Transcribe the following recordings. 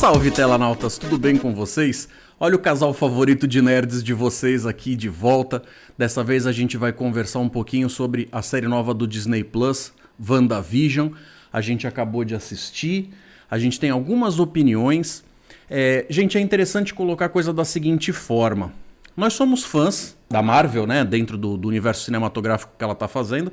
Salve, telanautas, tudo bem com vocês? Olha o casal favorito de nerds de vocês aqui de volta. Dessa vez a gente vai conversar um pouquinho sobre a série nova do Disney Plus, WandaVision. A gente acabou de assistir, a gente tem algumas opiniões. Gente, é interessante colocar a coisa da seguinte forma. Nós somos fãs da Marvel, né, dentro do universo cinematográfico que ela está fazendo,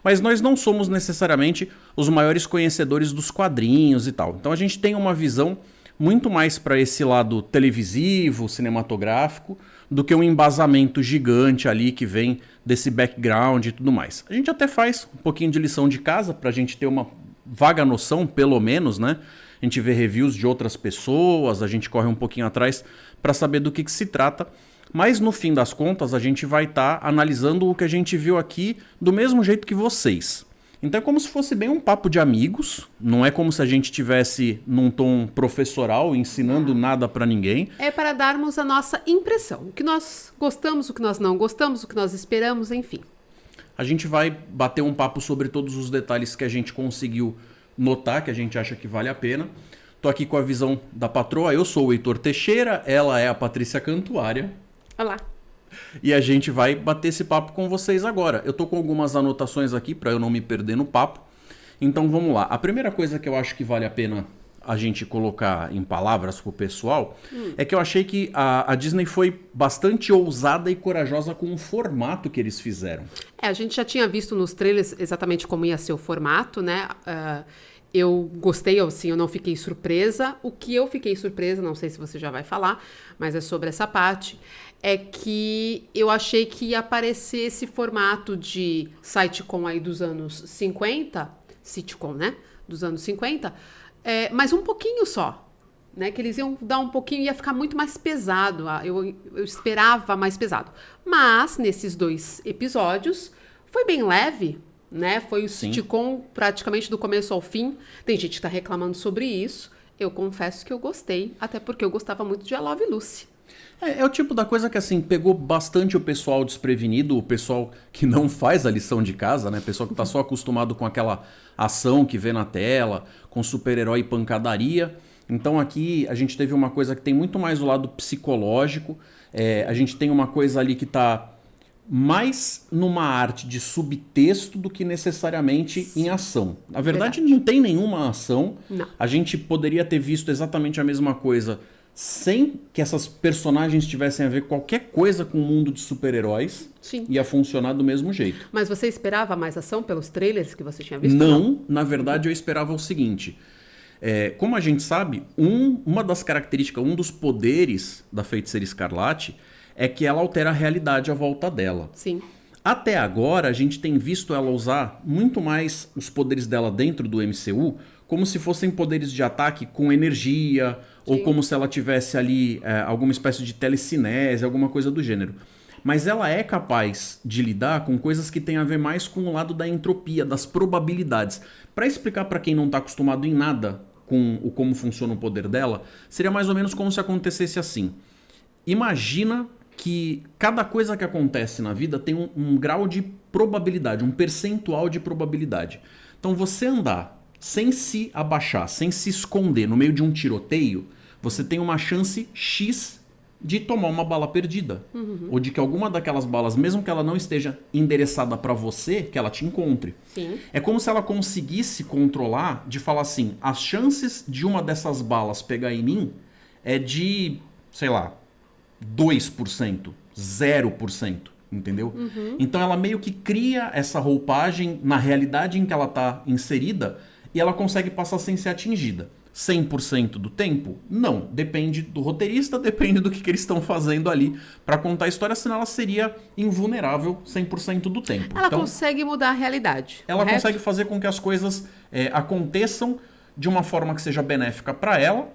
mas nós não somos necessariamente os maiores conhecedores dos quadrinhos e tal. Então a gente tem uma visão muito mais para esse lado televisivo, cinematográfico, do que um embasamento gigante ali que vem desse background e tudo mais. A gente até faz um pouquinho de lição de casa para a gente ter uma vaga noção, pelo menos, né? A gente vê reviews de outras pessoas, a gente corre um pouquinho atrás para saber do que se trata. Mas no fim das contas a gente vai estar analisando o que a gente viu aqui do mesmo jeito que vocês. Então é como se fosse bem um papo de amigos, não é como se a gente estivesse num tom professoral ensinando nada para ninguém. É para darmos a nossa impressão, o que nós gostamos, o que nós não gostamos, o que nós esperamos, enfim. A gente vai bater um papo sobre todos os detalhes que a gente conseguiu notar, que a gente acha que vale a pena. Tô aqui com a visão da patroa, eu sou o Heitor Teixeira, ela é a Patrícia Cantuária. Olá. E a gente vai bater esse papo com vocês agora. Eu tô com algumas anotações aqui para eu não me perder no papo. Então vamos lá. A primeira coisa que eu acho que vale a pena a gente colocar em palavras pro pessoal é que eu achei que a Disney foi bastante ousada e corajosa com o formato que eles fizeram. A gente já tinha visto nos trailers exatamente como ia ser o formato, né? Eu gostei, assim, eu não fiquei surpresa. O que eu fiquei surpresa, não sei se você já vai falar, mas é sobre essa parte, é que eu achei que ia aparecer esse formato de sitcom aí dos anos 50, sitcom, né? Dos anos 50, mas um pouquinho só, né? Que eles iam dar um pouquinho, ia ficar muito mais pesado. Eu esperava mais pesado. Mas, nesses 2 episódios, foi bem leve, né? Foi o sitcom praticamente do começo ao fim. Tem gente que tá reclamando sobre isso. Eu confesso que eu gostei, até porque eu gostava muito de A Love, Lucy. É o tipo da coisa que, assim, pegou bastante o pessoal desprevenido, o pessoal que não faz a lição de casa, né? O pessoal que tá só acostumado com aquela ação que vê na tela, com super-herói e pancadaria. Então aqui a gente teve uma coisa que tem muito mais o lado psicológico. A gente tem uma coisa ali que tá mais numa arte de subtexto do que necessariamente em ação. Na verdade, não tem nenhuma ação. Não. A gente poderia ter visto exatamente a mesma coisa sem que essas personagens tivessem a ver qualquer coisa com o mundo de super-heróis. Sim. Ia funcionar do mesmo jeito. Mas você esperava mais ação pelos trailers que você tinha visto? Não, na verdade eu esperava o seguinte. Como a gente sabe, uma das características, um dos poderes da Feiticeira Escarlate é que ela altera a realidade à volta dela. Sim. Até agora, a gente tem visto ela usar muito mais os poderes dela dentro do MCU como se fossem poderes de ataque com energia, ou como se ela tivesse ali alguma espécie de telecinese, alguma coisa do gênero. Mas ela é capaz de lidar com coisas que têm a ver mais com o lado da entropia, das probabilidades. Para explicar para quem não está acostumado em nada com como funciona o poder dela, seria mais ou menos como se acontecesse assim. Imagina que cada coisa que acontece na vida tem um grau de probabilidade, um percentual de probabilidade. Então você andar sem se abaixar, sem se esconder no meio de um tiroteio, você tem uma chance X de tomar uma bala perdida. Ou de que alguma daquelas balas, mesmo que ela não esteja endereçada para você, que ela te encontre. Sim. É como se ela conseguisse controlar, de falar assim, as chances de uma dessas balas pegar em mim é de, sei lá, 2%, 0%, entendeu? Então ela meio que cria essa roupagem na realidade em que ela está inserida e ela consegue passar sem ser atingida. 100% do tempo? Não. Depende do roteirista, depende do que eles estão fazendo ali para contar a história, senão ela seria invulnerável 100% do tempo. Ela então, consegue mudar a realidade. Ela correto? consegue fazer com que as coisas aconteçam de uma forma que seja benéfica para ela.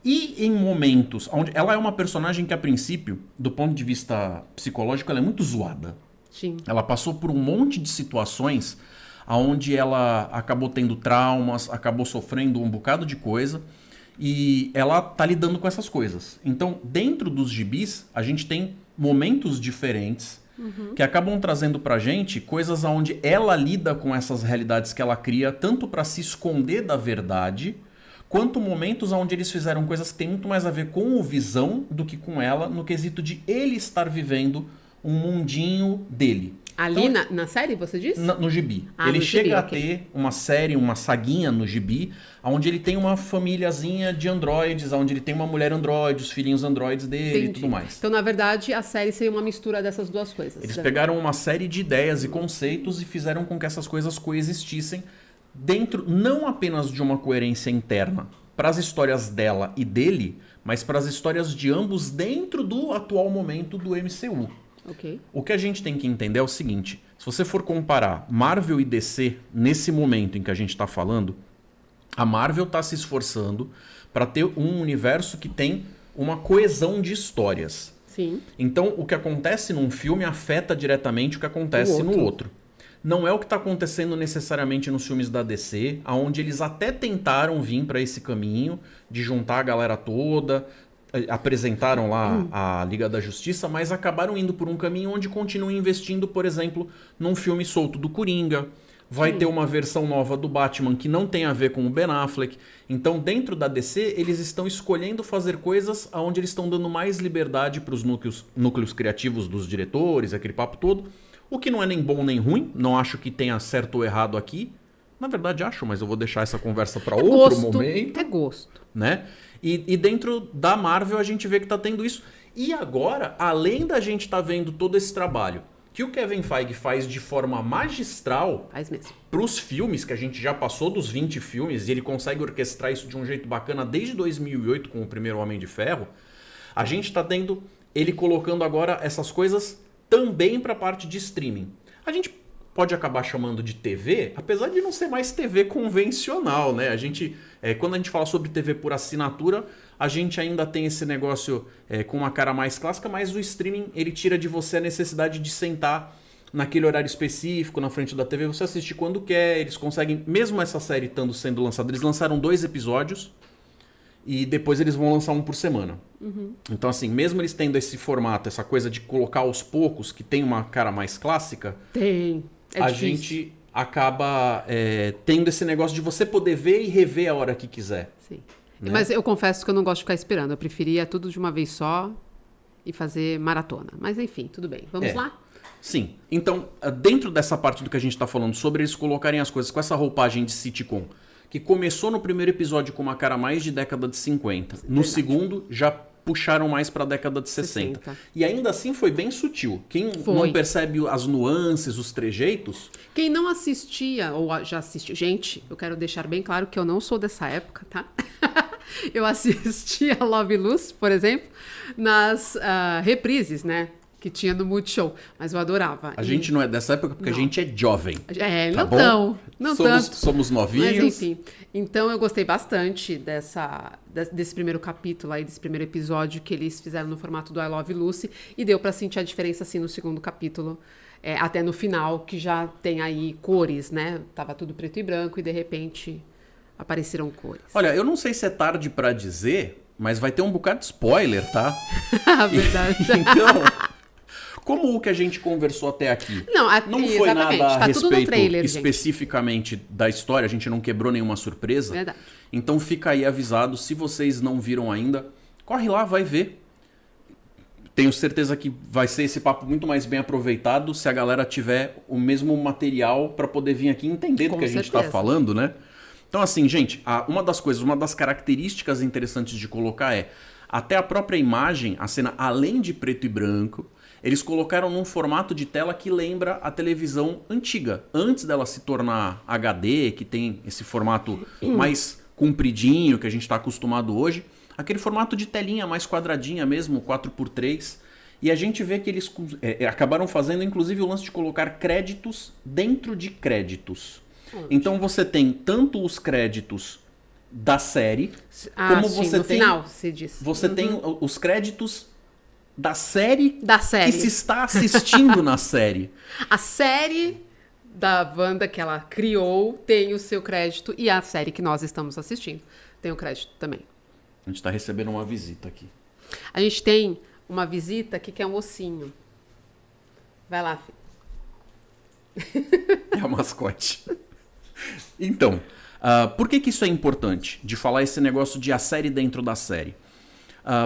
E em momentos onde ela é uma personagem que, a princípio, do ponto de vista psicológico, ela é muito zoada. Sim. Ela passou por um monte de situações onde ela acabou tendo traumas, acabou sofrendo um bocado de coisa, e ela tá lidando com essas coisas. Então, dentro dos gibis, a gente tem momentos diferentes que acabam trazendo pra gente coisas onde ela lida com essas realidades que ela cria, tanto para se esconder da verdade, quanto momentos onde eles fizeram coisas que tem muito mais a ver com o Visão do que com ela, no quesito de ele estar vivendo um mundinho dele. Ali então, na série, você disse? No gibi. Ele no chega gibi, a ter uma série, uma saguinha no gibi, onde ele tem uma famíliazinha de androides, onde ele tem uma mulher androide, os filhinhos androides dele e tudo mais. Então, na verdade, a série seria uma mistura dessas duas coisas. Eles pegaram uma série de ideias e conceitos e fizeram com que essas coisas coexistissem dentro, não apenas de uma coerência interna para as histórias dela e dele, mas para as histórias de ambos dentro do atual momento do MCU. Okay. O que a gente tem que entender é o seguinte, se você for comparar Marvel e DC nesse momento em que a gente está falando, a Marvel está se esforçando para ter um universo que tem uma coesão de histórias. Sim. Então, o que acontece num filme afeta diretamente o que acontece no outro. Não é o que está acontecendo necessariamente nos filmes da DC, onde eles até tentaram vir para esse caminho de juntar a galera toda, apresentaram lá a Liga da Justiça, mas acabaram indo por um caminho onde continuam investindo, por exemplo, num filme solto do Coringa. Vai ter uma versão nova do Batman que não tem a ver com o Ben Affleck. Então, dentro da DC, eles estão escolhendo fazer coisas onde eles estão dando mais liberdade para os núcleos criativos dos diretores, aquele papo todo. O que não é nem bom nem ruim, não acho que tenha certo ou errado aqui. Na verdade, acho, mas eu vou deixar essa conversa para outro momento. É gosto. Né? E dentro da Marvel a gente vê que tá tendo isso. E agora, além da gente tá vendo todo esse trabalho que o Kevin Feige faz de forma magistral para os filmes, que a gente já passou dos 20 filmes, e ele consegue orquestrar isso de um jeito bacana desde 2008 com o primeiro Homem de Ferro, a gente tá tendo ele colocando agora essas coisas também para a parte de streaming. A gente pode acabar chamando de TV, apesar de não ser mais TV convencional, né? Quando a gente fala sobre TV por assinatura, a gente ainda tem esse negócio com uma cara mais clássica, mas o streaming, ele tira de você a necessidade de sentar naquele horário específico, na frente da TV, você assiste quando quer, eles conseguem, mesmo essa série estando sendo lançada, eles lançaram 2 episódios e depois eles vão lançar um por semana. Uhum. Então assim, mesmo eles tendo esse formato, essa coisa de colocar aos poucos, que tem uma cara mais clássica... A gente acaba tendo esse negócio de você poder ver e rever a hora que quiser. Sim. Né? Mas eu confesso que eu não gosto de ficar esperando. Eu preferia tudo de uma vez só e fazer maratona. Mas enfim, tudo bem. Vamos lá? Sim. Então, dentro dessa parte do que a gente está falando sobre eles colocarem as coisas com essa roupagem de sitcom, que começou no primeiro episódio com uma cara mais de década de 50. No segundo, já puxaram mais para a década de 60. E ainda assim foi bem sutil. Quem não percebe as nuances, os trejeitos... Quem não assistia ou já assistiu... Gente, eu quero deixar bem claro que eu não sou dessa época, tá? Eu assistia Love Lucy, por exemplo, nas reprises, né? Que tinha no Multishow, mas eu adorava. A gente não é dessa época porque a gente é jovem. Não tão. Não tanto. Somos novinhos. Mas enfim. Então eu gostei bastante desse primeiro capítulo aí, desse primeiro episódio que eles fizeram no formato do I Love Lucy. E deu pra sentir a diferença assim no segundo capítulo. Até no final, que já tem aí cores, né? Tava tudo preto e branco e de repente apareceram cores. Olha, eu não sei se é tarde pra dizer, mas vai ter um bocado de spoiler, tá? Verdade. Então... Como o que a gente conversou até aqui não foi nada a respeito trailer, especificamente da história, a gente não quebrou nenhuma surpresa. Verdade. Então fica aí avisado, se vocês não viram ainda, corre lá, vai ver. Tenho certeza que vai ser esse papo muito mais bem aproveitado se a galera tiver o mesmo material para poder vir aqui entender do que a gente está falando, né? Então assim, gente, uma das características interessantes de colocar até a própria imagem, a cena além de preto e branco, eles colocaram num formato de tela que lembra a televisão antiga. Antes dela se tornar HD, que tem esse formato mais compridinho que a gente está acostumado hoje. Aquele formato de telinha mais quadradinha mesmo, 4x3. E a gente vê que eles acabaram fazendo inclusive o lance de colocar créditos dentro de créditos. Então você tem tanto os créditos da série, como você no tem... final, se diz. Você tem os créditos... Da série que se está assistindo na série. A série da Wanda que ela criou tem o seu crédito e a série que nós estamos assistindo tem o crédito também. A gente está recebendo uma visita aqui. A gente tem uma visita aqui que é um ossinho. Vai lá, filho. É o mascote. Então, Por que isso é importante? De falar esse negócio de a série dentro da série.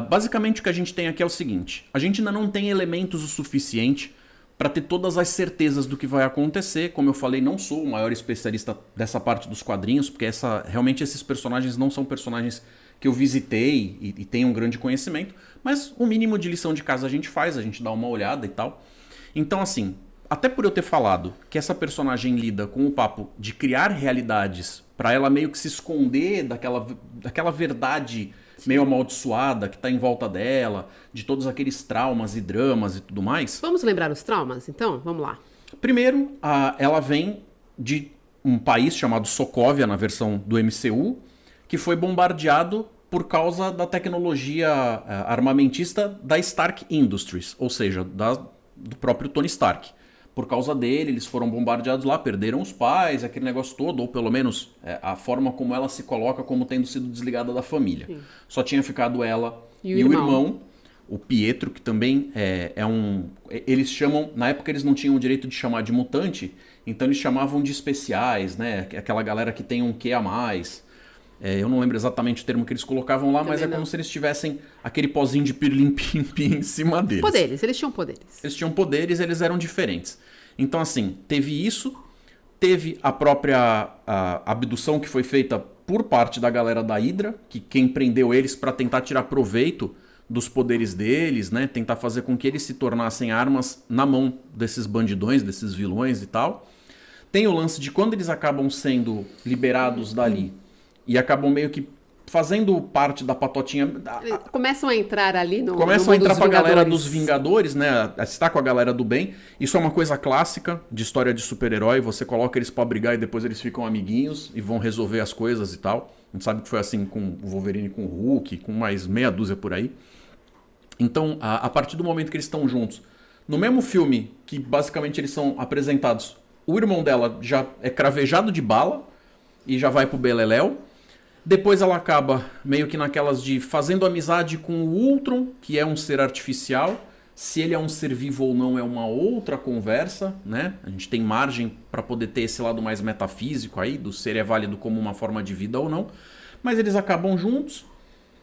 Basicamente o que a gente tem aqui é o seguinte. A gente ainda não tem elementos o suficiente para ter todas as certezas do que vai acontecer. Como eu falei, não sou o maior especialista dessa parte dos quadrinhos, porque realmente esses personagens não são personagens que eu visitei e tenho um grande conhecimento, mas o mínimo de lição de casa a gente faz, a gente dá uma olhada e tal. Então, assim, até por eu ter falado que essa personagem lida com o papo de criar realidades para ela meio que se esconder daquela verdade meio amaldiçoada que tá em volta dela, de todos aqueles traumas e dramas e tudo mais. Vamos lembrar os traumas, então? Vamos lá. Primeiro, ela vem de um país chamado Sokovia, na versão do MCU, que foi bombardeado por causa da tecnologia armamentista da Stark Industries, ou seja, do próprio Tony Stark. Por causa dele, eles foram bombardeados lá, perderam os pais, aquele negócio todo, ou pelo menos a forma como ela se coloca como tendo sido desligada da família. Sim. Só tinha ficado ela e o irmão, o Pietro, que também eles chamam, na época eles não tinham o direito de chamar de mutante, então eles chamavam de especiais, né? Aquela galera que tem um quê a mais. Eu não lembro exatamente o termo que eles colocavam lá, mas como se eles tivessem aquele pozinho de pirlim-pim-pim em cima deles. Poderes, eles tinham poderes. Eles tinham poderes, eles eram diferentes. Então, assim, teve isso, teve a própria abdução que foi feita por parte da galera da Hydra, que quem prendeu eles para tentar tirar proveito dos poderes deles, né? Tentar fazer com que eles se tornassem armas na mão desses bandidões, desses vilões e tal. Tem o lance de quando eles acabam sendo liberados dali e acabam meio que fazendo parte da patotinha. Começam a entrar ali no Começam a entrar com a galera dos Vingadores, né? Está com a galera do bem. Isso é uma coisa clássica de história de super-herói. Você coloca eles pra brigar e depois eles ficam amiguinhos e vão resolver as coisas e tal. A gente sabe que foi assim com o Wolverine, com o Hulk, com mais meia dúzia por aí. Então, a partir do momento que eles estão juntos, no mesmo filme que basicamente eles são apresentados, o irmão dela já é cravejado de bala e já vai pro beleléu. Depois ela acaba meio que naquelas de fazendo amizade com o Ultron, que é um ser artificial. Se ele é um ser vivo ou não é uma outra conversa, né? A gente tem margem para poder ter esse lado mais metafísico aí, do ser é válido como uma forma de vida ou não. Mas eles acabam juntos.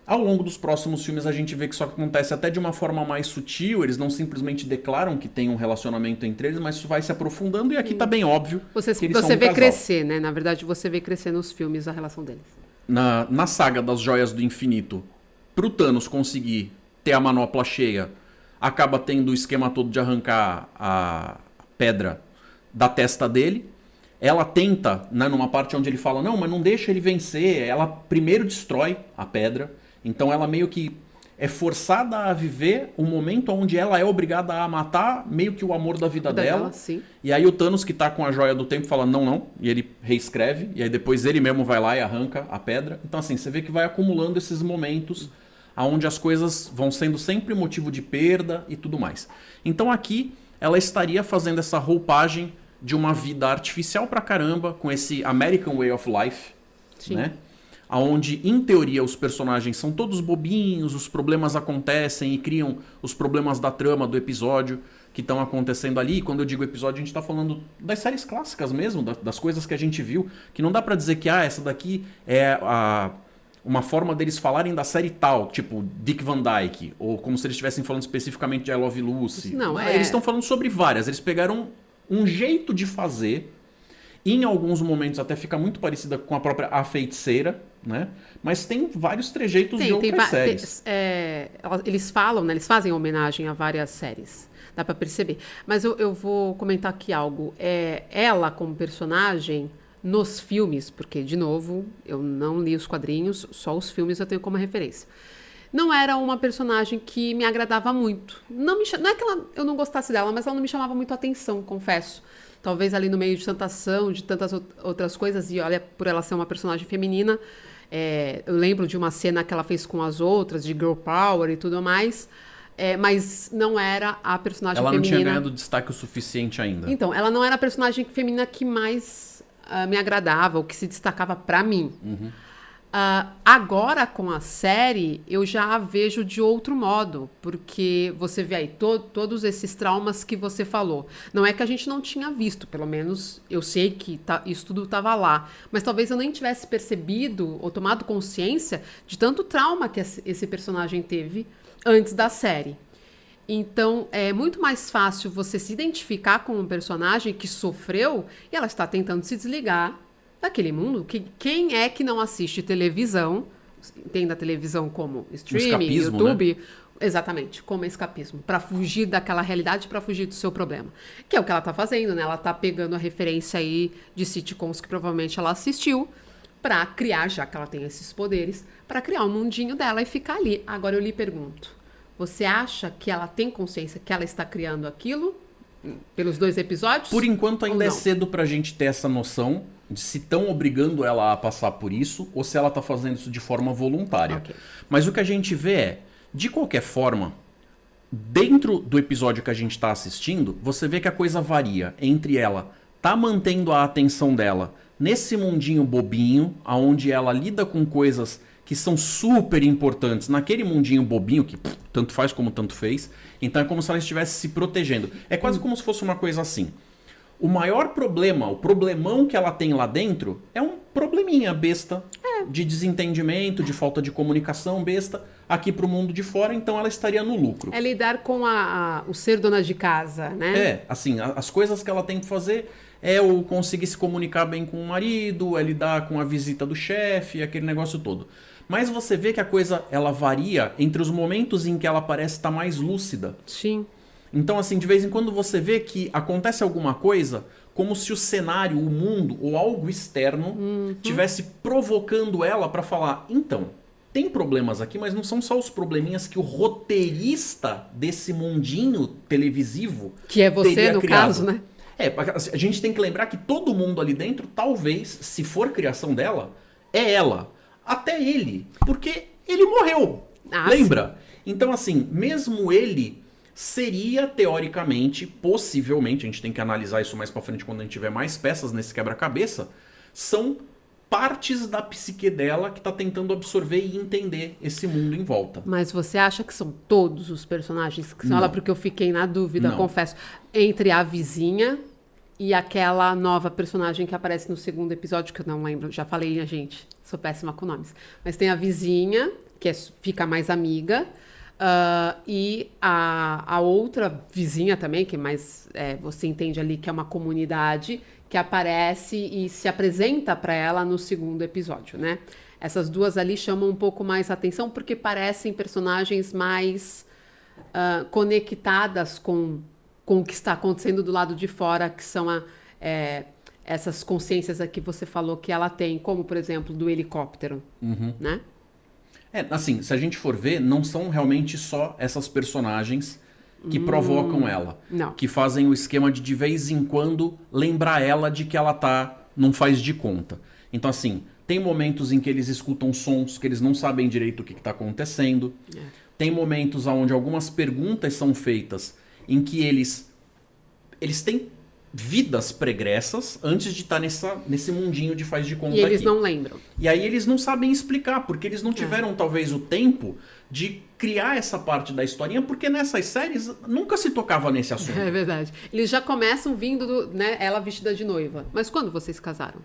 Ao longo dos próximos filmes a gente vê que isso acontece até de uma forma mais sutil. Eles não simplesmente declaram que tem um relacionamento entre eles, mas isso vai se aprofundando e aqui tá bem óbvio que eles são um vê casal. Crescer, né? Na verdade, você vê crescer nos filmes a relação deles. Na saga das Joias do Infinito, pro Thanos conseguir ter a manopla cheia, acaba tendo o esquema todo de arrancar a pedra da testa dele. Ela tenta, né, numa parte onde ele fala, não, mas não deixa ele vencer. Ela primeiro destrói a pedra. Então ela meio que é forçada a viver um momento onde ela é obrigada a matar meio que o amor da vida dela. Sim. E aí o Thanos, que tá com a joia do tempo, fala não. E ele reescreve. E aí depois ele mesmo vai lá e arranca a pedra. Então assim, você vê que vai acumulando esses momentos onde as coisas vão sendo sempre motivo de perda e tudo mais. Então aqui ela estaria fazendo essa roupagem de uma vida artificial pra caramba, com esse American Way of Life, Sim. né? Onde, em teoria, os personagens são todos bobinhos, os problemas acontecem e criam os problemas da trama do episódio que estão acontecendo ali. E quando eu digo episódio, a gente está falando das séries clássicas mesmo, das coisas que a gente viu, que não dá pra dizer que essa daqui é uma forma deles falarem da série tal, tipo Dick Van Dyke, ou como se eles estivessem falando especificamente de I Love Lucy. Não, Eles estão falando sobre várias, eles pegaram um jeito de fazer. Em alguns momentos até fica muito parecida com a própria A Feiticeira, né? Mas tem vários trejeitos de outras séries. Eles falam, né? Eles fazem homenagem a várias séries. Dá pra perceber. Mas eu vou comentar aqui algo. Ela, como personagem, nos filmes, porque, de novo, eu não li os quadrinhos, só os filmes eu tenho como referência. Não era uma personagem que me agradava muito. Não é que eu não gostasse dela, mas ela não me chamava muito a atenção, confesso. Talvez ali no meio de tanta ação, de tantas outras coisas, e olha, por ela ser uma personagem feminina, eu lembro de uma cena que ela fez com as outras, de Girl Power e tudo mais, mas não era a personagem feminina. Ela não tinha ganhado destaque o suficiente ainda. Então, ela não era a personagem feminina que mais me agradava, ou que se destacava pra mim. Uhum. Agora, com a série, eu já a vejo de outro modo, porque você vê aí todos esses traumas que você falou. Não é que a gente não tinha visto, pelo menos eu sei que isso tudo estava lá, mas talvez eu nem tivesse percebido ou tomado consciência de tanto trauma que esse personagem teve antes da série. Então, é muito mais fácil você se identificar com um personagem que sofreu e ela está tentando se desligar daquele mundo. Quem é que não assiste televisão, entenda a televisão como streaming, YouTube, né? Exatamente, como escapismo, para fugir daquela realidade, para fugir do seu problema. Que é o que ela tá fazendo, né? Ela tá pegando a referência aí de sitcoms que provavelmente ela assistiu para criar, já que ela tem esses poderes, para criar um mundinho dela e ficar ali. Agora eu lhe pergunto, você acha que ela tem consciência que ela está criando aquilo pelos 2 episódios? Por enquanto ainda é cedo pra gente ter essa noção de se estão obrigando ela a passar por isso ou se ela tá fazendo isso de forma voluntária. Okay. Mas o que a gente vê é, de qualquer forma, dentro do episódio que a gente tá assistindo, você vê que a coisa varia entre ela tá mantendo a atenção dela nesse mundinho bobinho, onde ela lida com coisas que são super importantes naquele mundinho bobinho que tanto faz como tanto fez. Então é como se ela estivesse se protegendo. É quase como se fosse uma coisa assim. O maior problema, o problemão que ela tem lá dentro é um probleminha besta de desentendimento, de falta de comunicação besta aqui pro mundo de fora, então ela estaria no lucro. É lidar com o ser dona de casa, né? É, assim, as coisas que ela tem que fazer é o conseguir se comunicar bem com o marido, é lidar com a visita do chefe, aquele negócio todo. Mas você vê que a coisa, ela varia entre os momentos em que ela parece estar mais lúcida. Sim. Então, assim, de vez em quando você vê que acontece alguma coisa como se o cenário, o mundo ou algo externo tivesse provocando ela para falar, então, tem problemas aqui, mas não são só os probleminhas que o roteirista desse mundinho televisivo que é você, no criado. Caso, né? É, a gente tem que lembrar que todo mundo ali dentro, talvez, se for criação dela, é ela. Até ele. Porque ele morreu. Lembra? Sim. Então, assim, mesmo ele seria, teoricamente, possivelmente, a gente tem que analisar isso mais pra frente quando a gente tiver mais peças nesse quebra-cabeça, são partes da psique dela que tá tentando absorver e entender esse mundo em volta. Mas você acha que são todos os personagens que são ela? Porque eu fiquei na dúvida, confesso, entre a vizinha e aquela nova personagem que aparece no 2º episódio, que eu não lembro, já falei, né, gente? Sou péssima com nomes. Mas tem a vizinha, que fica mais amiga, e a outra vizinha também, que mais você entende ali que é uma comunidade, que aparece e se apresenta para ela no 2º episódio, né? Essas duas ali chamam um pouco mais atenção porque parecem personagens mais conectadas com o que está acontecendo do lado de fora, que são essas consciências aqui que você falou que ela tem, como, por exemplo, do helicóptero, né? Assim, se a gente for ver, não são realmente só essas personagens que provocam ela. Não. Que fazem o esquema de vez em quando, lembrar ela de que ela não faz de conta. Então, assim, tem momentos em que eles escutam sons que eles não sabem direito o que está acontecendo. Tem momentos onde algumas perguntas são feitas em que eles têm vidas pregressas antes de estar nesse mundinho de faz de conta. E eles aqui. Não lembram. E aí eles não sabem explicar, porque eles não tiveram talvez o tempo de criar essa parte da historinha, porque nessas séries nunca se tocava nesse assunto. É verdade. Eles já começam vindo ela vestida de noiva. Mas quando vocês casaram?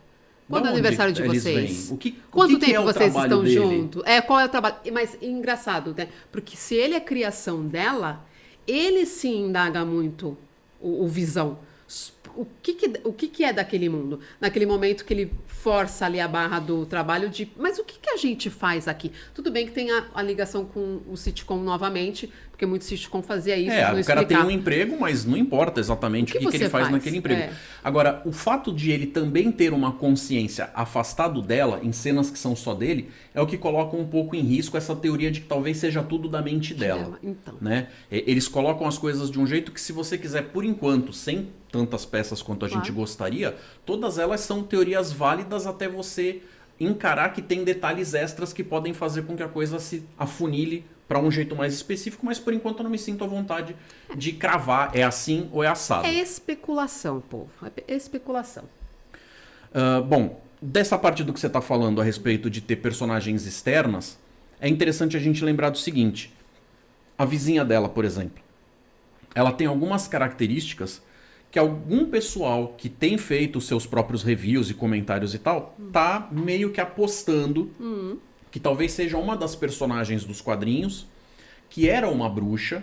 Quando é o aniversário de vocês? Quanto tempo vocês estão juntos? Qual é o trabalho? Mas engraçado, né? Porque se ele é criação dela, ele se indaga muito o Visão. O que é daquele mundo? Naquele momento que ele força ali a barra do trabalho mas o que a gente faz aqui? Tudo bem que tem a ligação com o sitcom novamente, porque muito sitcom fazia isso. O cara tem um emprego, mas não importa exatamente o que ele faz naquele emprego. Agora, o fato de ele também ter uma consciência afastado dela, em cenas que são só dele, é o que coloca um pouco em risco essa teoria de que talvez seja tudo da mente dela. Então. Né? Eles colocam as coisas de um jeito que, se você quiser, por enquanto, sem tantas peças quanto a gente gostaria, todas elas são teorias válidas até você encarar que tem detalhes extras que podem fazer com que a coisa se afunile para um jeito mais específico, mas por enquanto eu não me sinto à vontade de cravar é assim ou é assado. É especulação, povo. É especulação. Bom, dessa parte do que você está falando a respeito de ter personagens externas, é interessante a gente lembrar do seguinte. A vizinha dela, por exemplo, ela tem algumas características que algum pessoal que tem feito os seus próprios reviews e comentários e tal, tá meio que apostando que talvez seja uma das personagens dos quadrinhos, que era uma bruxa,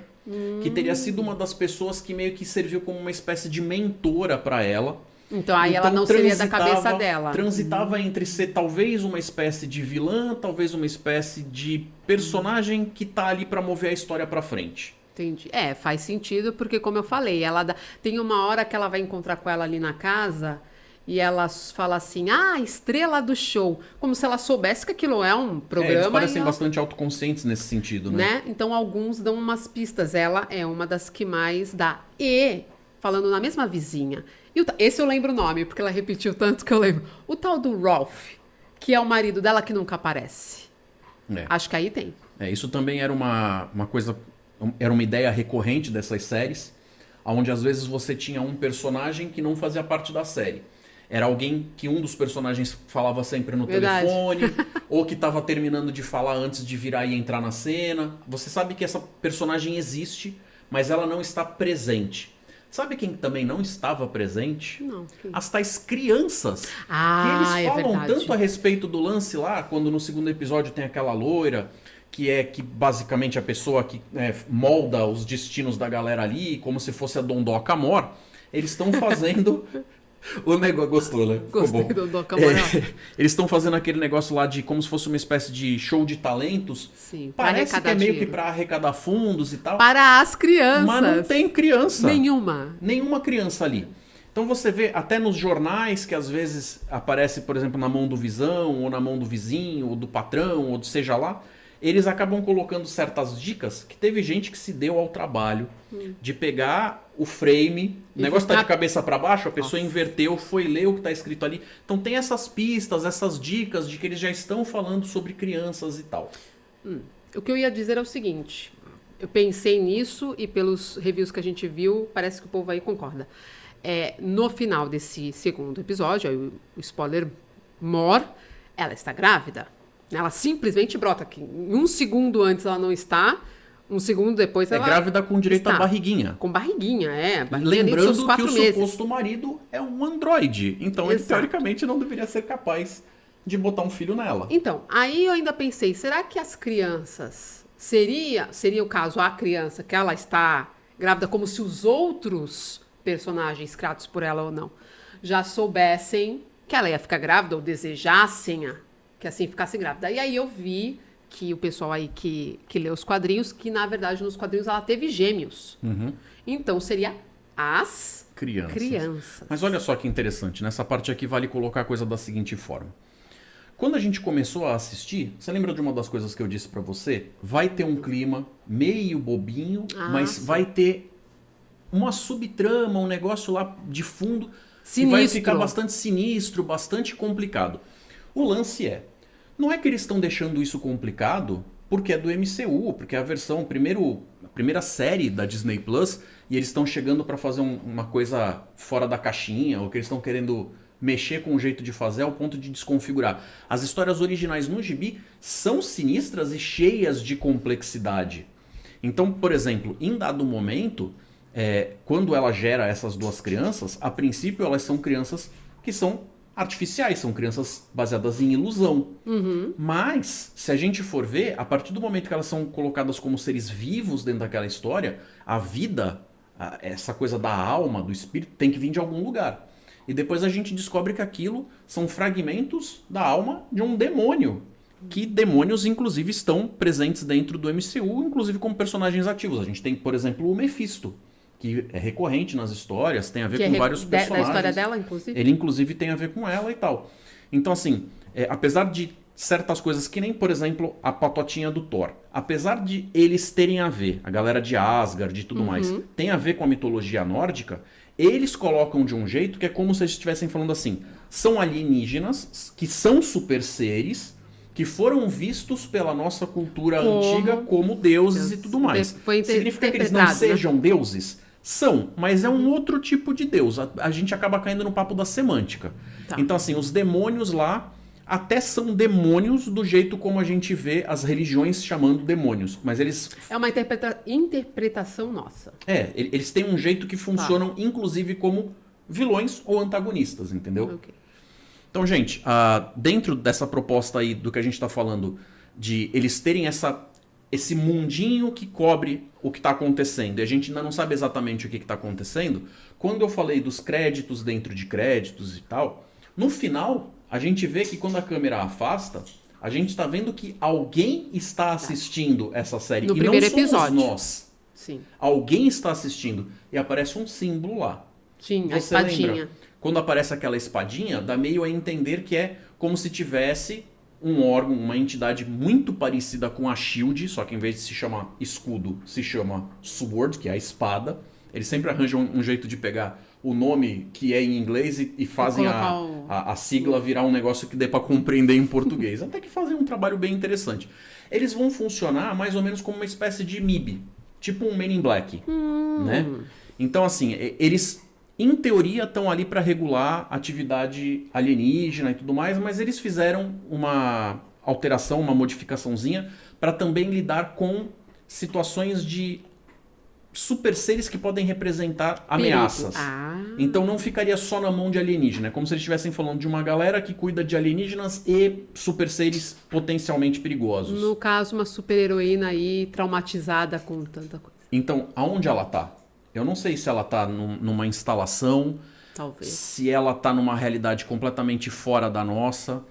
que teria sido uma das pessoas que meio que serviu como uma espécie de mentora para ela. Então aí ela não seria da cabeça dela. Transitava entre ser talvez uma espécie de vilã, talvez uma espécie de personagem que tá ali para mover a história para frente. Entendi. Faz sentido, porque como eu falei, tem uma hora que ela vai encontrar com ela ali na casa e ela fala assim, estrela do show. Como se ela soubesse que aquilo é um programa. Eles parecem bastante autoconscientes nesse sentido, né? Então alguns dão umas pistas. Ela é uma das que mais dá. E, falando na mesma vizinha, esse eu lembro o nome, porque ela repetiu tanto que eu lembro. O tal do Rolf, que é o marido dela que nunca aparece. Acho que aí tem. Isso também era uma coisa... Era uma ideia recorrente dessas séries, onde às vezes você tinha um personagem que não fazia parte da série. Era alguém que um dos personagens falava sempre no telefone, ou que estava terminando de falar antes de virar e entrar na cena. Você sabe que essa personagem existe, mas ela não está presente. Sabe quem também não estava presente? Não. As tais crianças. Que eles falam tanto a respeito do lance lá, quando no segundo episódio tem aquela loira... que basicamente a pessoa que molda os destinos da galera ali, como se fosse a Dondoca Amor, eles estão fazendo... O negócio gostou, né? Gostei do Dondoca Amor. Eles estão fazendo aquele negócio lá de como se fosse uma espécie de show de talentos. Sim, parece que é meio que para arrecadar fundos e tal. Para as crianças. Mas não tem criança. Nenhuma criança ali. Então você vê até nos jornais que às vezes aparece, por exemplo, na mão do Visão, ou na mão do vizinho, ou do patrão, ou seja lá... Eles acabam colocando certas dicas que teve gente que se deu ao trabalho de pegar o frame, o negócio tá de cabeça para baixo, a pessoa inverteu, foi ler o que tá escrito ali. Então tem essas pistas, essas dicas de que eles já estão falando sobre crianças e tal. O que eu ia dizer é o seguinte, eu pensei nisso e pelos reviews que a gente viu, parece que o povo aí concorda. No final desse segundo episódio, o spoiler more, ela está grávida. Ela simplesmente brota aqui. Um segundo antes ela não está, um segundo depois ela grávida com direito à barriguinha. Com barriguinha, Lembrando que o suposto marido é um androide. Então ele teoricamente não deveria ser capaz de botar um filho nela. Então, aí eu ainda pensei, será que as crianças... Seria o caso a criança que ela está grávida como se os outros personagens criados por ela ou não já soubessem que ela ia ficar grávida ou desejassem que assim ficasse grávida. E aí eu vi que o pessoal aí que lê os quadrinhos, que na verdade nos quadrinhos ela teve gêmeos. Então seria as crianças. Mas olha só que interessante, nessa parte aqui vale colocar a coisa da seguinte forma. Quando a gente começou a assistir, você lembra de uma das coisas que eu disse pra você? Vai ter um clima meio bobinho, mas vai ter uma subtrama, um negócio lá de fundo que vai ficar bastante sinistro, bastante complicado. O lance não é que eles estão deixando isso complicado porque é do MCU, porque é a primeira série da Disney Plus e eles estão chegando para fazer uma coisa fora da caixinha, ou que eles estão querendo mexer com o jeito de fazer ao ponto de desconfigurar. As histórias originais no gibi são sinistras e cheias de complexidade. Então, por exemplo, em dado momento, quando ela gera essas duas crianças, a princípio elas são crianças que são artificiais, são crianças baseadas em ilusão. Mas, se a gente for ver, a partir do momento que elas são colocadas como seres vivos dentro daquela história, a vida, essa coisa da alma, do espírito, tem que vir de algum lugar. E depois a gente descobre que aquilo são fragmentos da alma de um demônio. Que demônios, inclusive, estão presentes dentro do MCU, inclusive como personagens ativos. A gente tem, por exemplo, o Mephisto, que é recorrente nas histórias, tem a ver com vários personagens. Da história dela, inclusive? Ele, inclusive, tem a ver com ela e tal. Então, assim, apesar de certas coisas, que nem, por exemplo, a patotinha do Thor, apesar de eles terem a ver, a galera de Asgard e tudo mais, tem a ver com a mitologia nórdica, eles colocam de um jeito que é como se eles estivessem falando assim, são alienígenas, que são super seres, que foram vistos pela nossa cultura antiga como deuses e tudo mais. Significa que eles não sejam deuses? São, mas é um outro tipo de Deus. A gente acaba caindo no papo da semântica. Tá. Então, assim, os demônios lá até são demônios do jeito como a gente vê as religiões chamando demônios. Mas eles... É uma interpretação nossa. Eles têm um jeito que funcionam, inclusive, como vilões ou antagonistas, entendeu? Ok. Então, gente, dentro dessa proposta aí do que a gente está falando, de eles terem esse mundinho que cobre o que está acontecendo, e a gente ainda não sabe exatamente o que está acontecendo, quando eu falei dos créditos dentro de créditos e tal, no final, a gente vê que quando a câmera afasta, a gente está vendo que alguém está assistindo essa série. No e primeiro não somos episódio. nós. Sim. Alguém está assistindo. E aparece um símbolo lá. Sim, a espadinha. Lembra? Quando aparece aquela espadinha, dá meio a entender que é como se tivesse um órgão, uma entidade muito parecida com a SHIELD, só que em vez de se chamar escudo, se chama Sword, que é a espada. Eles sempre arranjam um jeito de pegar o nome que é em inglês e fazem a sigla virar um negócio que dê para compreender em português. Até que fazem um trabalho bem interessante. Eles vão funcionar mais ou menos como uma espécie de MIB, tipo um Men in Black, né? Então, assim, eles... Em teoria, estão ali para regular atividade alienígena e tudo mais, mas eles fizeram uma alteração, uma modificaçãozinha para também lidar com situações de super seres que podem representar ameaças. Então não ficaria só na mão de alienígena. É como se eles estivessem falando de uma galera que cuida de alienígenas e super seres potencialmente perigosos. No caso, uma super-heroína aí traumatizada com tanta coisa. Então, aonde ela tá? Eu não sei se ela tá numa instalação, Talvez. se ela tá numa realidade completamente fora da nossa,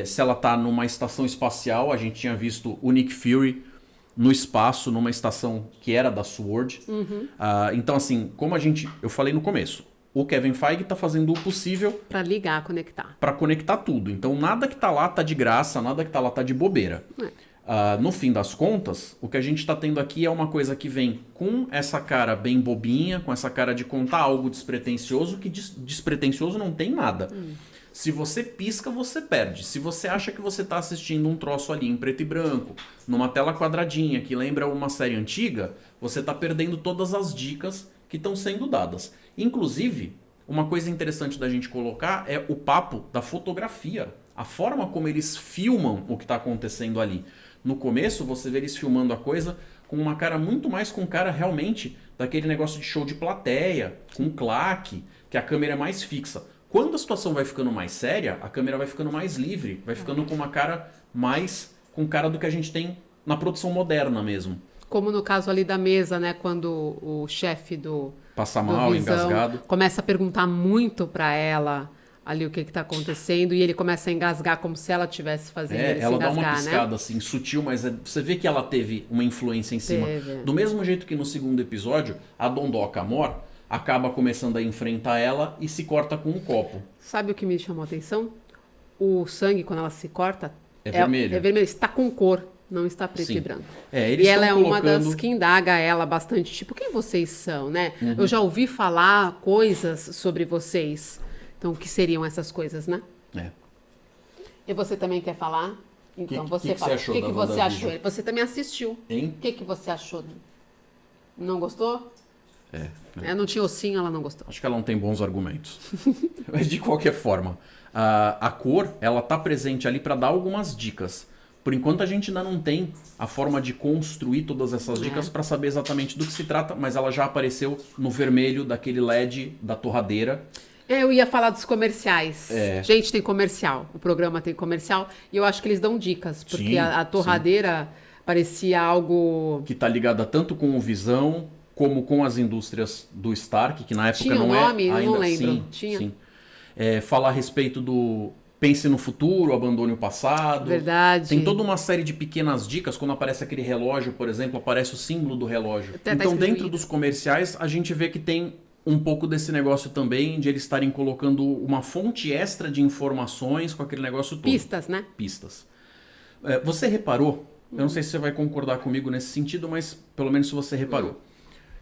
se ela tá numa estação espacial. A gente tinha visto o Nick Fury no espaço, numa estação que era da SWORD. Então, assim, como eu falei no começo, o Kevin Feige tá fazendo o possível para ligar, conectar. Para conectar tudo. Então, nada que tá lá tá de graça, nada que tá lá tá de bobeira. No fim das contas, o que a gente está tendo aqui é uma coisa que vem com essa cara bem bobinha, com essa cara de contar algo despretensioso, que despretensioso não tem nada. Se você pisca, você perde. Se você acha que você está assistindo um troço ali em preto e branco, numa tela quadradinha, que lembra uma série antiga, você está perdendo todas as dicas que estão sendo dadas. Inclusive, uma coisa interessante da gente colocar é o papo da fotografia. A forma como eles filmam o que está acontecendo ali. No começo, você vê eles filmando a coisa com uma cara muito mais com cara realmente daquele negócio de show de plateia, com claque, que a câmera é mais fixa. Quando a situação vai ficando mais séria, a câmera vai ficando mais livre, vai ficando com uma cara mais com cara do que a gente tem na produção moderna mesmo. Como no caso ali da mesa, né? Quando o chefe do Passa mal, Visão engasgado. começa a perguntar muito para ela ali o que está acontecendo, e ele começa a engasgar como se ela estivesse fazendo ele se ela engasgar, dá uma piscada né? assim, sutil, mas você vê que ela teve uma influência em cima. Teve. Do mesmo jeito que no segundo episódio, a Dondoka Amor acaba começando a enfrentar ela e se corta com um copo. Sabe o que me chamou a atenção? O sangue, quando ela se corta, É vermelho. É vermelho, está com cor, não está preto Sim. e branco. Eles E ela é estão uma colocando... das que indaga ela bastante, tipo, quem vocês são, né? Eu já ouvi falar coisas sobre vocês. Então, o que seriam essas coisas, né? E você também quer falar? Então, você fala. você achou o que, da que você WandaVision? achou? Você também assistiu. Hein? O que, que você achou? Não gostou? Não tinha ossinho, ela não gostou. Acho que ela não tem bons argumentos. Mas de qualquer forma, a cor, ela tá presente ali para dar algumas dicas. Por enquanto a gente ainda não tem a forma de construir todas essas dicas para saber exatamente do que se trata, mas ela já apareceu no vermelho daquele LED da torradeira. Eu ia falar dos comerciais. É. Gente, tem comercial. O programa tem comercial. E eu acho que eles dão dicas. Porque Sim, a torradeira parecia algo... Que tá ligada tanto com o Visão, como com as indústrias do Stark, que na época Tinha não um nome? é Eu ainda. não lembro. Sim, Tinha? sim. Falar a respeito do pense no futuro, abandone o passado. Verdade. Tem toda uma série de pequenas dicas. Quando aparece aquele relógio, por exemplo, aparece o símbolo do relógio. Até tá então, escrito dentro isso. dos comerciais, a gente vê que tem um pouco desse negócio também, de eles estarem colocando uma fonte extra de informações com aquele negócio todo. Pistas, né? Pistas. Você reparou, eu não sei se você vai concordar comigo nesse sentido, mas pelo menos se você reparou,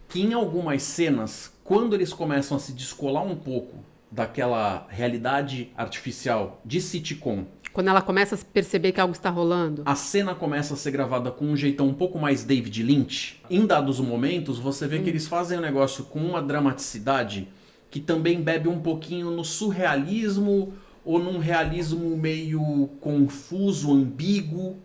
que em algumas cenas, quando eles começam a se descolar um pouco daquela realidade artificial de sitcom Quando ela começa a perceber que algo está rolando. A cena começa a ser gravada com um jeitão um pouco mais David Lynch. Em dados momentos, você vê que eles fazem o negócio com uma dramaticidade que também bebe um pouquinho no surrealismo ou num realismo meio confuso, ambíguo.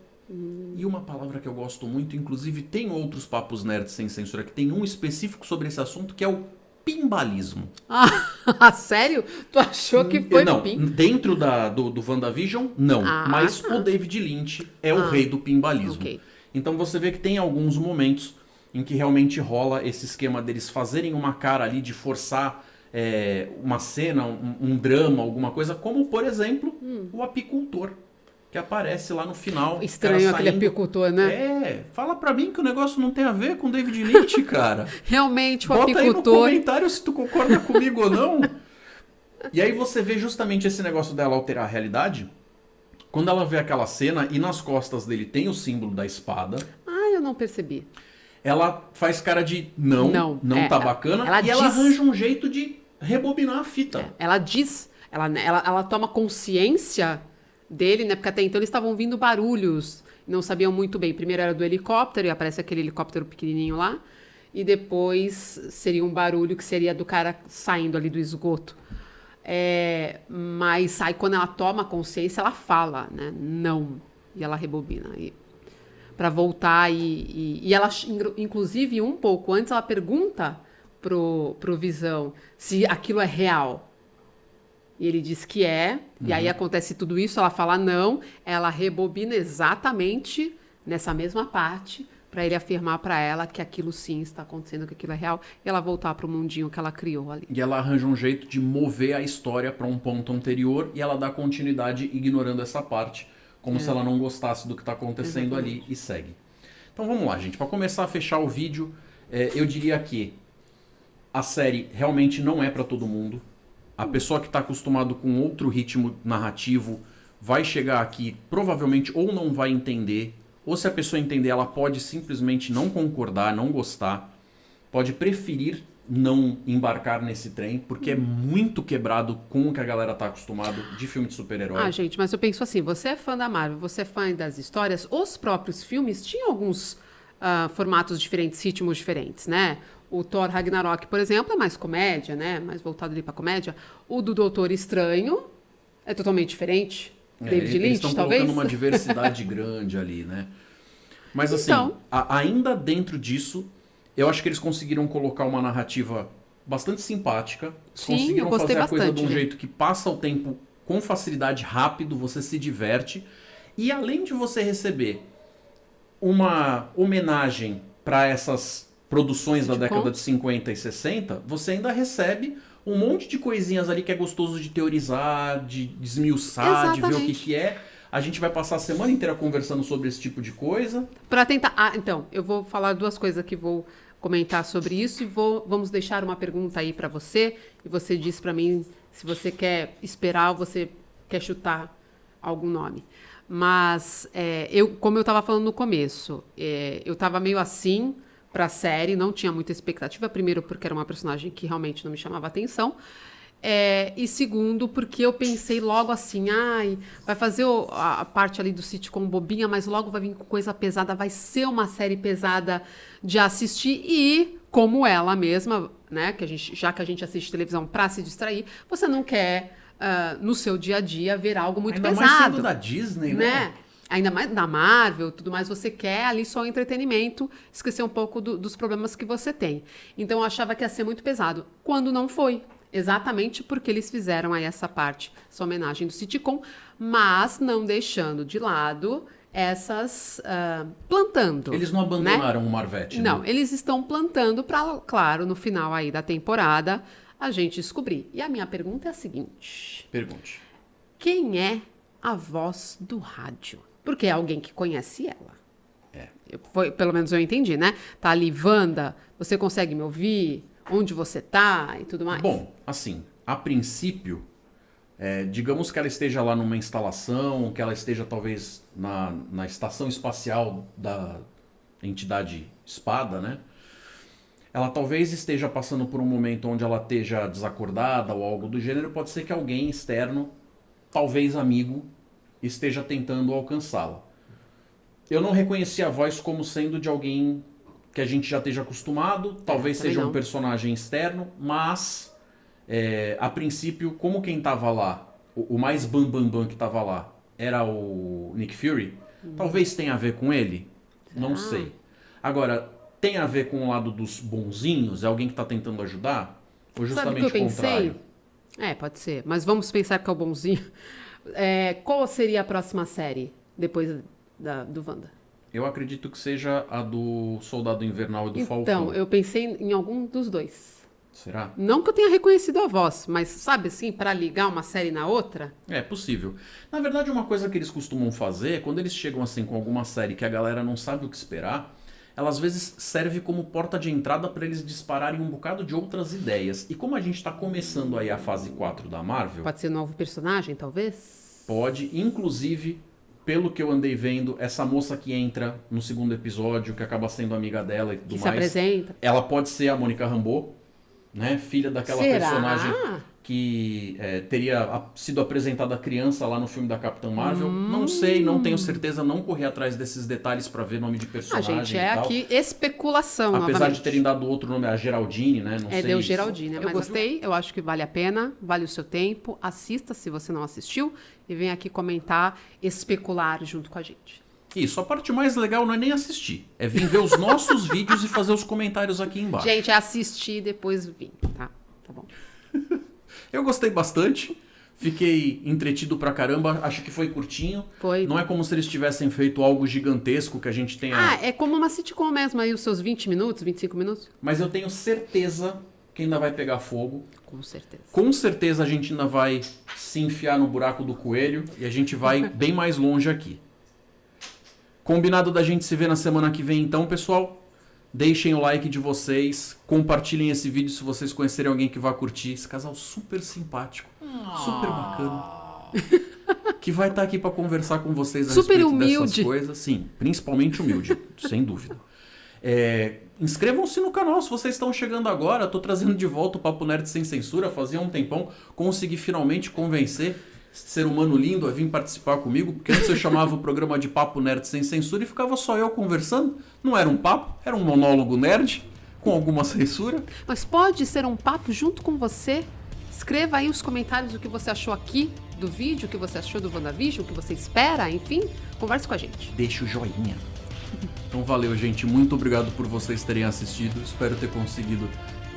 E uma palavra que eu gosto muito, inclusive tem outros papos nerds sem censura, que tem um específico sobre esse assunto, que é o pimbalismo. Ah, sério? Tu achou que foi Não, pim? dentro do WandaVision, não. Mas tá. o David Lynch é o rei do pimbalismo. Ok. Então você vê que tem alguns momentos em que realmente rola esse esquema deles fazerem uma cara ali de forçar uma cena, um drama, alguma coisa, como, por exemplo, o apicultor, que aparece lá no final. Estranho aquele apicultor, né? Fala pra mim que o negócio não tem a ver com David Lynch, cara. Realmente, o Bota apicultor... aí no comentário se tu concorda comigo ou não. E aí você vê justamente esse negócio dela alterar a realidade, quando ela vê aquela cena e nas costas dele tem o símbolo da espada. Ah, eu não percebi. Ela faz cara de não tá bacana, e ela arranja um jeito de rebobinar a fita. Ela diz, ela toma consciência dele, né? Porque até então eles estavam ouvindo barulhos, não sabiam muito bem. Primeiro era do helicóptero, e aparece aquele helicóptero pequenininho lá, e depois seria um barulho que seria do cara saindo ali do esgoto. Mas aí quando ela toma consciência, ela fala, né? Não. E ela rebobina. Pra voltar e ela, inclusive, um pouco antes, ela pergunta pro Visão se aquilo é real. E ele diz que é, e aí acontece tudo isso, ela fala não, ela rebobina exatamente nessa mesma parte para ele afirmar para ela que aquilo sim está acontecendo, que aquilo é real, e ela voltar pro mundinho que ela criou ali. E ela arranja um jeito de mover a história para um ponto anterior e ela dá continuidade ignorando essa parte, como se ela não gostasse do que está acontecendo ali e segue. Então vamos lá, gente. Para começar a fechar o vídeo, eu diria que a série realmente não é para todo mundo. A pessoa que está acostumado com outro ritmo narrativo vai chegar aqui, provavelmente ou não vai entender, ou se a pessoa entender, ela pode simplesmente não concordar, não gostar, pode preferir não embarcar nesse trem, porque é muito quebrado com o que a galera tá acostumado de filme de super-herói. Ah, gente, mas eu penso assim, você é fã da Marvel, você é fã das histórias, os próprios filmes tinham alguns formatos diferentes, ritmos diferentes, né? O Thor Ragnarok, por exemplo, é mais comédia, né? Mais voltado ali pra comédia. O do Doutor Estranho é totalmente diferente. David Lynch, eles estão talvez? colocando uma diversidade grande ali, né? Mas assim, Então, ainda dentro disso, eu acho que eles conseguiram colocar uma narrativa bastante simpática. Sim, conseguiram eu gostei fazer a coisa de um bastante, né? jeito que passa o tempo com facilidade, rápido, você se diverte. E além de você receber uma homenagem para essas produções da década de 50 e 60, você ainda recebe um monte de coisinhas ali que é gostoso de teorizar, de desmiuçar, de ver o que é. A gente vai passar a semana inteira conversando sobre esse tipo de coisa. para tentar... então, eu vou falar duas coisas que vou comentar sobre isso e vamos deixar uma pergunta aí para você e você diz para mim se você quer esperar ou você quer chutar algum nome. Mas, como eu estava falando no começo, eu estava meio assim para a série, não tinha muita expectativa. Primeiro, porque era uma personagem que realmente não me chamava atenção. E segundo, porque eu pensei logo assim, vai fazer a parte ali do sitcom bobinha, mas logo vai vir com coisa pesada, vai ser uma série pesada de assistir e, como ela mesma, né, já que a gente assiste televisão para se distrair, você não quer, no seu dia a dia, ver algo muito ainda pesado. Ainda mais sendo da Disney, né? Ainda mais da Marvel, tudo mais, você quer ali só entretenimento, esquecer um pouco dos problemas que você tem. Então eu achava que ia ser muito pesado, quando não foi. Exatamente porque eles fizeram aí essa parte, essa homenagem do sitcom, mas não deixando de lado essas... plantando. Eles não abandonaram, né, o Marvete. Não, né? Eles estão plantando para, claro, no final aí da temporada, a gente descobrir. E a minha pergunta é a seguinte. Pergunte. Quem é a voz do rádio? Porque é alguém que conhece ela. Pelo menos eu entendi, né? Tá ali, Wanda, você consegue me ouvir? Onde você tá e tudo mais? Bom, assim, a princípio, digamos que ela esteja lá numa instalação, que ela esteja talvez na estação espacial da entidade Espada, né? Ela talvez esteja passando por um momento onde ela esteja desacordada ou algo do gênero. Pode ser que alguém externo, talvez amigo, esteja tentando alcançá-la. Eu não reconheci a voz como sendo de alguém que a gente já esteja acostumado, talvez seja um personagem externo, mas a princípio, como quem estava lá, o mais bam que estava lá, era o Nick Fury, talvez tenha a ver com ele, não sei. Agora, tem a ver com o lado dos bonzinhos? É alguém que está tentando ajudar? Ou justamente o contrário? Pode ser, mas vamos pensar que é o bonzinho. Qual seria a próxima série depois do Wanda? Eu acredito que seja a do Soldado Invernal e do Falcão. Então, eu pensei em algum dos dois. Será? Não que eu tenha reconhecido a voz, mas sabe assim, para ligar uma série na outra? É possível. Na verdade, uma coisa que eles costumam fazer, quando eles chegam assim com alguma série que a galera não sabe o que esperar, ela às vezes serve como porta de entrada para eles dispararem um bocado de outras ideias. E como a gente está começando aí a fase 4 da Marvel... Pode ser um novo personagem, talvez? Pode, inclusive... Pelo que eu andei vendo, essa moça que entra no segundo episódio, que acaba sendo amiga dela e tudo mais... Que se apresenta. Ela pode ser a Mônica Rambeau, né? Filha daquela personagem que teria sido apresentada criança lá no filme da Capitã Marvel. Não sei, não tenho certeza, não corri atrás desses detalhes pra ver nome de personagem gente, e tal. Aqui especulação Apesar novamente. de terem dado outro nome, a Geraldine, né? Não sei. Deu Geraldine. Eu gostei, eu acho que vale a pena, vale o seu tempo. Assista se você não assistiu e vem aqui comentar, especular junto com a gente. Isso, a parte mais legal não é nem assistir, é vir ver os nossos vídeos e fazer os comentários aqui embaixo. Gente, é assistir e depois vir, tá? Tá bom. Eu gostei bastante, fiquei entretido pra caramba, acho que foi curtinho. Foi. Não é como se eles tivessem feito algo gigantesco que a gente tenha... é como uma sitcom mesmo, aí os seus 20 minutos, 25 minutos. Mas eu tenho certeza que ainda vai pegar fogo. Com certeza. Com certeza a gente ainda vai se enfiar no buraco do coelho e a gente vai bem mais longe aqui. Combinado da gente se ver na semana que vem então, pessoal? Deixem o like de vocês, compartilhem esse vídeo se vocês conhecerem alguém que vá curtir. Esse casal super simpático, super bacana, que vai estar aqui para conversar com vocês a respeito dessas coisas. Sim, principalmente humilde, sem dúvida. Inscrevam-se no canal se vocês estão chegando agora. Estou trazendo de volta o Papo Nerd Sem Censura. Fazia um tempão, consegui finalmente convencer esse ser humano lindo a vir participar comigo, porque antes eu chamava o programa de Papo Nerd Sem Censura e ficava só eu conversando. Não era um papo, era um monólogo nerd, com alguma censura. Mas pode ser um papo junto com você. Escreva aí os comentários o que você achou aqui do vídeo, o que você achou do WandaVision, o que você espera, enfim. Converse com a gente. Deixa o joinha. Então valeu, gente. Muito obrigado por vocês terem assistido. Espero ter conseguido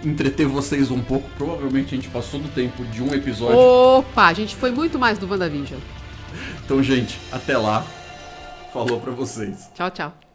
entreter vocês um pouco. Provavelmente a gente passou do tempo de um episódio. Opa, a gente foi muito mais do WandaVision. Então, gente, até lá. Falou pra vocês. Tchau, tchau.